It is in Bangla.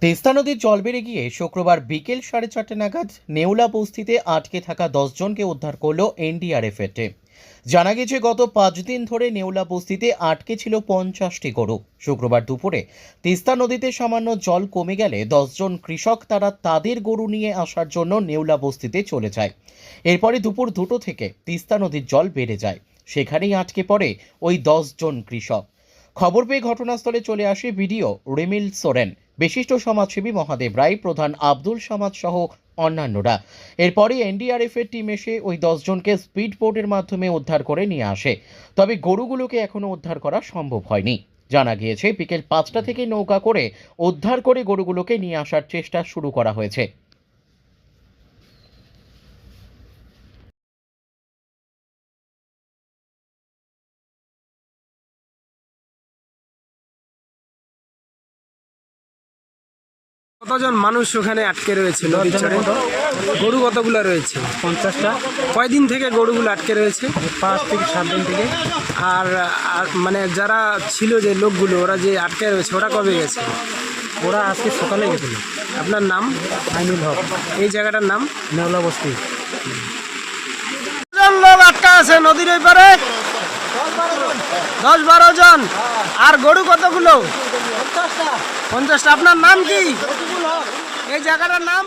তিস্তা নদীর জল বেড়ে গিয়ে শুক্রবার বিকেল 4:30 নাগাদ নেউলা বস্তিতে আটকে থাকা 10 জনকে উদ্ধার করল এনডিআরএফ এর টিম। জানা গেছে গত 5 দিন ধরে নেউলা বস্তিতে আটকে ছিল 50টি গরু। শুক্রবার দুপুরে তিস্তা নদীতে সামান্য জল কমে গেলে 10 জন কৃষক তারা তাদের গরু নিয়ে আসার জন্য নেউলা বস্তিতে চলে যায়। এরপরে দুপুর 2টো থেকে তিস্তা নদীর জল বেড়ে যায়। সেখানেই আটকে পড়ে ওই 10 জন কৃষক। খবর পেয়ে ঘটনাস্থলে চলে আসে বিডিও রিমিল সোরেন, বিশিষ্ট সমাজসেবী মহাদেব রায়, প্রধান আব্দুল সামাদ সহ অন্যান্যরা। এরপরে এনডিআরএফ এর টিম এসে ওই 10 জনকে স্পিড বোটের মাধ্যমে উদ্ধার করে নিয়ে আসে। তবে গরুগুলোকে এখনো উদ্ধার করা সম্ভব হয়নি। জানা গিয়েছে বিকেল 5টা থেকে নৌকা করে উদ্ধার করে গরুগুলোকে নিয়ে আসার চেষ্টা শুরু করা হয়েছে। কতজন মানুষ ওখানে আটকে রয়েছে নদীর চরে? গরু কতগুলো রয়েছে? 50টা। কয়দিন থেকে গরুগুলো আটকে রয়েছে? 5 থেকে 7 দিন থেকে। আর মানে যারা ছিল যে লোকগুলো ওরা যে আটকে রয়েছে ওরা কবে গেছে? ওরা আজকে সকালে গেছিল। আপনার নাম? আইনুল হক, এই জায়গাটার নাম? নেওলা বস্তি। কতজন লোক আটকা আছে নদীর ওই পারে? 10-12 জন। আর গরু কতগুলো? 50টা। আপনার নাম কি? এই জায়গাটার নাম?